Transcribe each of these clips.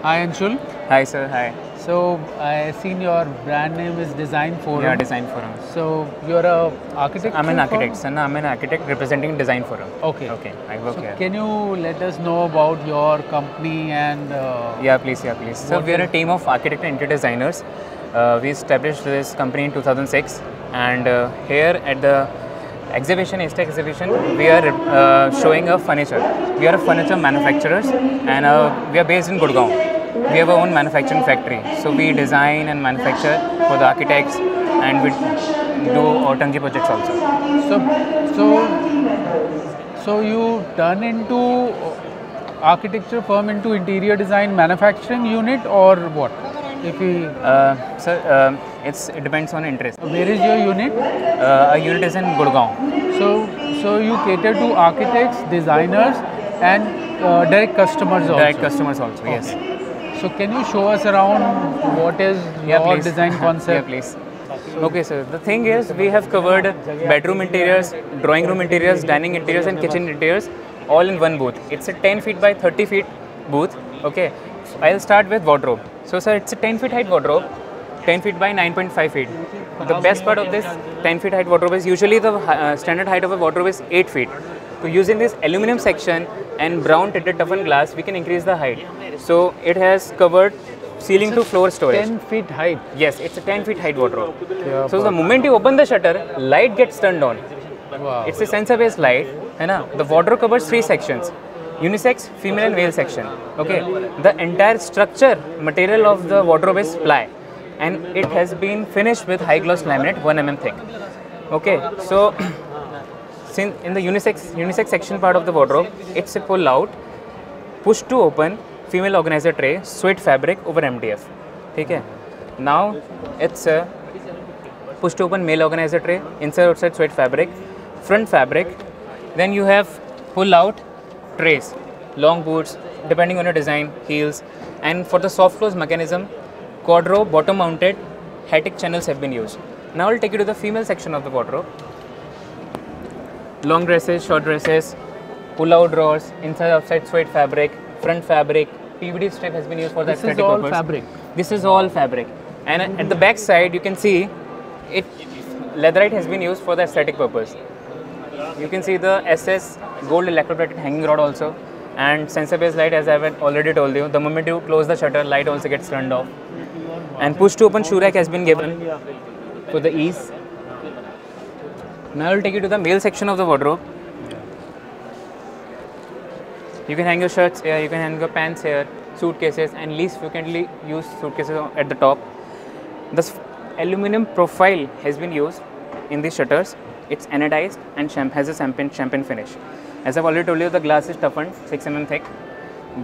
Hi Anshul. Hi sir, hi. So I seen your brand name is Design Forum. Yeah, Design Forum. So you're a architect. I'm an architect, son. I'm an architect representing Design Forum. Okay. Okay, I work So here. can you let us know about your company and? Yeah, please. So we are a team of architect and interior designers. We established this company in 2006, and here at the exhibition, Insta exhibition, we are showing a furniture. We are a furniture manufacturers, and we are based in Gurgaon. We have our own manufacturing factory, so we design and manufacture for the architects, and we do our turnkey projects also. So you turn into architecture firm into interior design manufacturing unit or what? If we Sir, it depends on interest. where is your unit? A unit is in Gurgaon. So you cater to architects, designers, and direct customers also. Direct customers also. Yes. So can you show us around what is your Please. design concept? Yeah, please. Okay, sir. The thing is, we have covered bedroom interiors, drawing room interiors, dining interiors, and kitchen interiors all in one booth. It's a 10 feet by 30 feet booth. Okay. I'll start with wardrobe. So, sir, it's a 10 feet height wardrobe, 10 feet by 9.5 feet. The best part of this 10 feet height wardrobe is usually the standard height of a wardrobe is 8 feet. So, using this aluminum section and brown tinted toughened glass, we can increase the height. So, it has covered ceiling to floor storage. 10 feet height. Yes, it's a 10 feet height wardrobe. Yeah, So, the moment you open the shutter, light gets turned on. Wow. It's a sensor based light. है ना? The wardrobe covers 3 sections. Unisex, female and male section. Okay. The entire structure material of the wardrobe is ply, and it has been finished with high gloss laminate 1 mm thick. Okay. So since in the unisex section part of the wardrobe, it's a pull out, push to open female organizer tray, sweat fabric over MDF. Okay. Now it's a push to open male organizer tray, inside outside sweat fabric, front fabric. Then you have pull out trays, long boots, depending on your design, heels, and for the soft close mechanism, quadro bottom mounted Hatic channels have been used. Now I'll take you to the female section of the wardrobe. Long dresses, short dresses, pull out drawers, inside outside sweat fabric, front fabric, PVD strip has been used for the aesthetic This is all purpose. fabric. This is all fabric, and at the back side you can see it leatherite has been used for the aesthetic purpose. You can see the SS gold electroplated hanging rod also, and sensor based light, as I have already told you. The moment you close the shutter, light also gets turned off. And push to open shoe rack has been given for the ease. Now I will take you to the male section of the wardrobe. You can hang your shirts here, you can hang your pants here, suitcases, and least frequently used suitcases at the top. The aluminum profile has been used in these shutters. It's anodized and has a champagne finish. As I've already told you, the glass is toughened, 6 mm thick,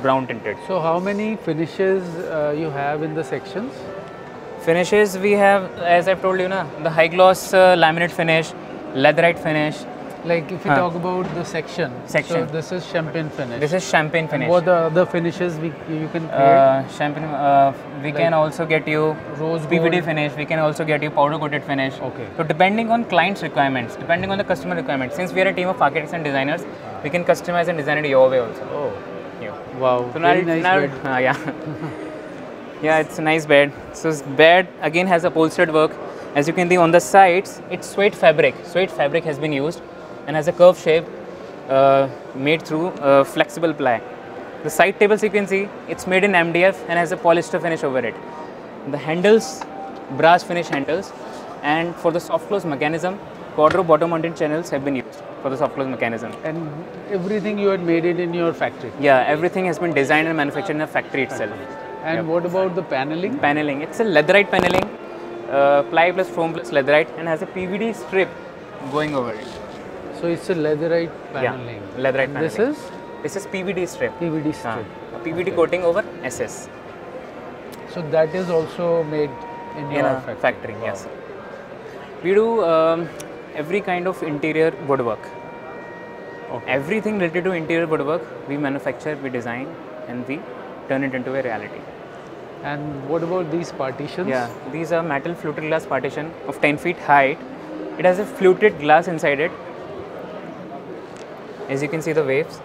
brown tinted. So how many finishes you have in the sections? Finishes we have, as I've told you, the high gloss laminate finish, leatherite finish. Like if you talk about the section. Section. So this is champagne finish. This is champagne finish. What the other finishes you can create? Champagne. We can also get you Rose PVD gold. finish. We can also get you powder coated finish. Okay. So depending on client's requirements, depending on the customer requirements, since we are a team of architects and designers, we can customize and design it your way also. Oh, Yeah. wow. So Very nice bed. yeah. Yeah, it's a nice bed. So this bed again has upholstered work. As you can see on the sides, it's suede fabric. Suede fabric has been used and has a curved shape made through flexible ply. The side tables you can see, it's made in MDF and has a polyester finish over it. The handles, brass finish handles, and for the soft close mechanism, quadro bottom mounted channels have been used for the soft close mechanism. And everything you had made it in your factory. Yeah, everything has been designed and manufactured in the factory itself. And what about the paneling? Paneling, it's a leatherite paneling, ply plus foam plus leatherite, and has a PVD strip going over it. So it's a leatherite paneling. Yeah, leatherite And paneling. This is This is PVD strip. PVD strip. A PVD coating over SS. So that is also made in In your a factory, yes. We do every kind of interior woodwork. Okay. Everything related to interior woodwork, we manufacture, we design, and we turn it into a reality. And what about these partitions? Yeah, these are metal fluted glass partition of 10 feet height. It has a fluted glass inside it. As you can see the waves.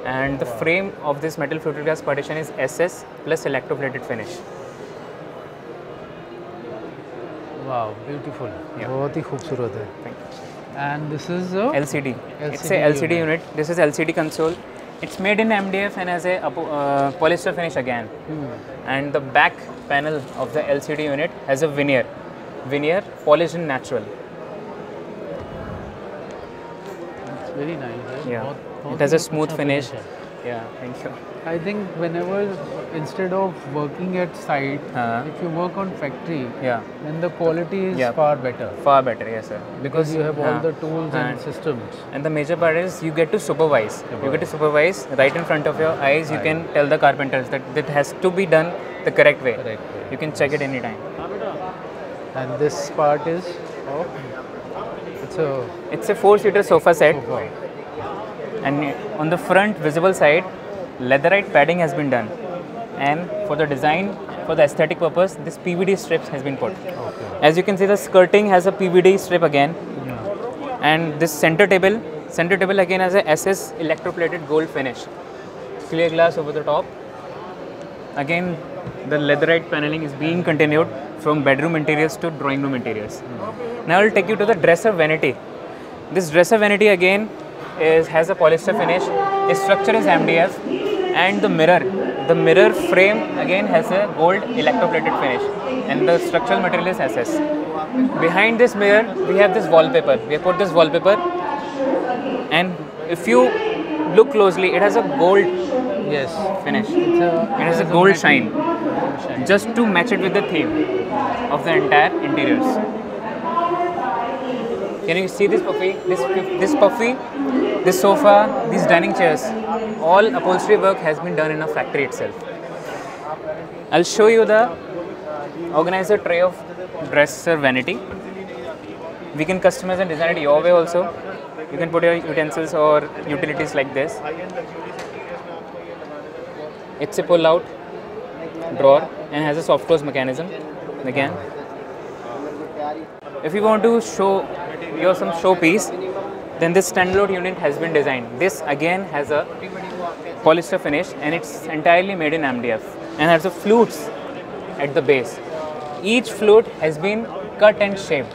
and the frame of this metal fluted glass partition is SS plus electroplated finish. Wow, beautiful. Yeah. बहुत ही खूबसूरत है. Thank you. And this is a LCD. It's a LCD LCD unit. This is LCD console. It's made in MDF and has a polyester finish again. And the back panel of the LCD unit has a veneer. Veneer polished in natural. It's very nice. Right? Yeah. बहुत It has a he smooth अच्छा finish. है. Yeah, thank you. I think whenever instead of working at site, if you work on factory, Yeah, then the quality is Yeah. far better far better, yes sir. because you have all the tools and And- systems. And the major part is you get to supervise. You get to supervise right in front of your eyes. You can tell the carpenters that it has to be done the correct way. Correct way. You can check it anytime. And this part is of it's a It's a 4-seater sofa set, sofa. and on the front visible side, leatherite padding has been done. And for the design, for the aesthetic purpose, this PVD strips has been put. Okay. As you can see, the skirting has a PVD strip again, Yeah. and this center table again has a SS electroplated gold finish. Clear glass over the top. Again, the leatherite paneling is being continued from bedroom interiors to drawing room interiors. Now I'll take you to the dresser vanity. This dresser vanity again has a polyester finish. Its structure is MDF, and the mirror frame again has a gold electroplated finish, and the structural material is SS. Behind this mirror, we have this wallpaper. We have put this wallpaper, and if you look closely, it has a gold Yes. finish. It has a gold shine, just to match it with the theme of the entire interiors. Can you see this puffy? This puffy, this sofa, these dining chairs, all upholstery work has been done in a factory itself. I'll show you the organizer tray of dresser vanity. We can customize and design it your way also. You can put your utensils or utilities like this. It's a pull-out drawer and has a soft close mechanism again. If you want to show you some showpiece, then this standalone unit has been designed. This again has a polyester finish and it's entirely made in MDF and has a flutes at the base. Each flute has been cut and shaped.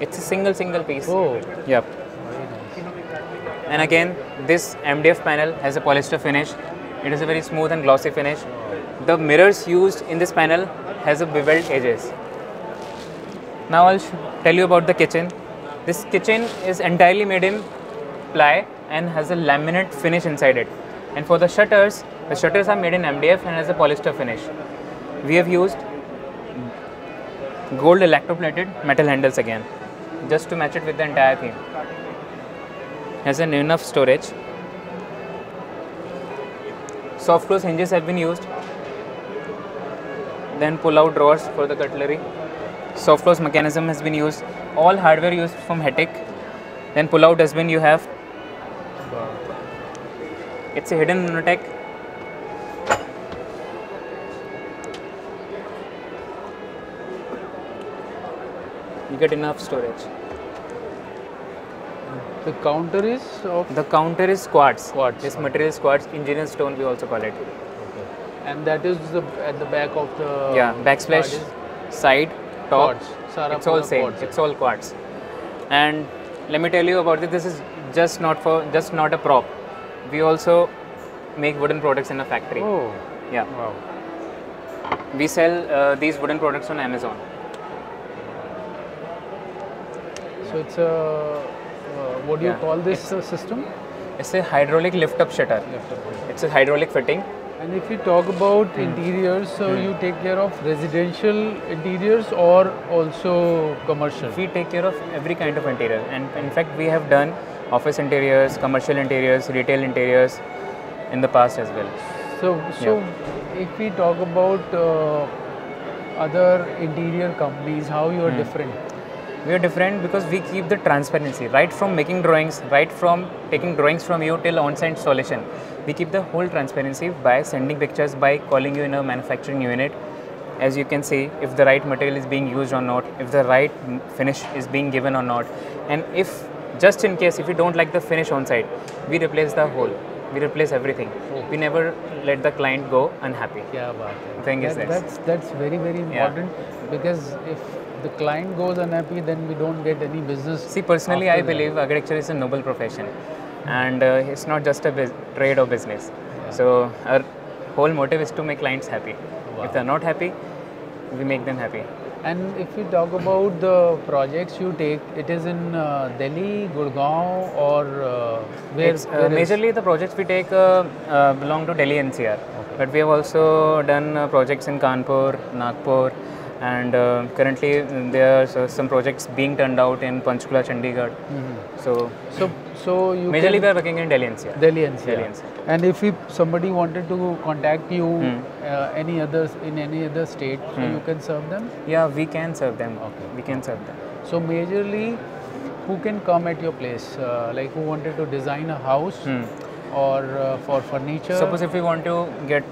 It's a single piece. Oh, Yep. And again, this MDF panel has a polyester finish. It is a very smooth and glossy finish. The mirrors used in this panel has a beveled edges. Now I'll tell you about the kitchen. This kitchen is entirely made in ply and has a laminate finish inside it. And for the shutters are made in MDF and has a polyester finish. We have used gold electroplated metal handles again, just to match it with the entire theme. Has enough storage. Soft close hinges have been used. Then pull out drawers for the cutlery. Soft close mechanism has been used. All hardware used from Hetic. Then pull out dustbin you have. It's a hidden Lunatec. You get enough storage. the counter is of The counter is quartz. Quartz. This material is quartz, engineer stone we also call it. and that is at the back of the Yeah, backsplash, card is side, top, quartz. Sara it's all pura same. quartz. It's all quartz. And let me tell you about it. This is just not a prop. We also make wooden products in a factory. Oh, Yeah, wow. we sell these wooden products on Amazon. So it's a what do you Yeah, call this system? It's a hydraulic lift-up shutter. It's a hydraulic fitting. And if you talk about interiors, so you take care of residential interiors or also commercial? We take care of every kind of interior, and in fact, we have done office interiors, commercial interiors, retail interiors in the past as well. So if we talk about other interior companies, how you are different? We are different because we keep the transparency right from making drawings, right from taking drawings from you till on-site installation. We keep the whole transparency by sending pictures, by calling you in a manufacturing unit. As you can see, if the right material is being used or not, if the right finish is being given or not, and if just in case if you don't like the finish on site, we replace the whole. We replace everything. We never let the client go unhappy. क्या बात है. Thing is this. That's very important because if the client goes unhappy, then we don't get any business. See, personally, I after that. believe architecture is a noble profession, and it's not just a trade or business. So our whole motive is to make clients happy. If they're not happy, we make them happy. And if we talk about the projects you take, it is in Delhi, Gurgaon, or where? It's, majorly the projects we take belong to Delhi NCR, but we have also done projects in Kanpur, Nagpur, and currently there are some projects being turned out in Panchkula, Chandigarh. So you Majorly we are working in Delhi NCR. Delhi NCR. Delhi NCR. And if somebody wanted to contact you any others in any other state, so you can serve them? Yeah, we can serve them. Okay. We can serve them. So majorly, who can come at your place? Like who wanted to design a house or for furniture? Suppose if you want to get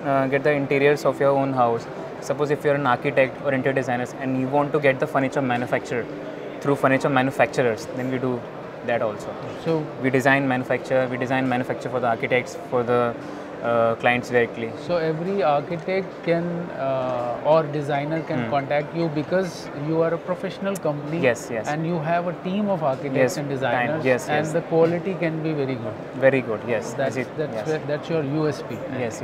the interiors of your own house, suppose if you're an architect or interior designers and you want to get the furniture manufactured through furniture manufacturers, then we do that also. So we design manufacture for the architects, for the clients directly. So every architect can or designer can contact you because you are a professional company. Yes, yes. And you have a team of architects and designers. Yes, and the quality can be very good. Very good. Yes. That's your USP. Yes.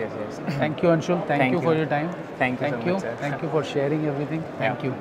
Thank you, Anshul. Thank you for your time. Thank you so much, sir. Thank you for sharing everything. Thank you.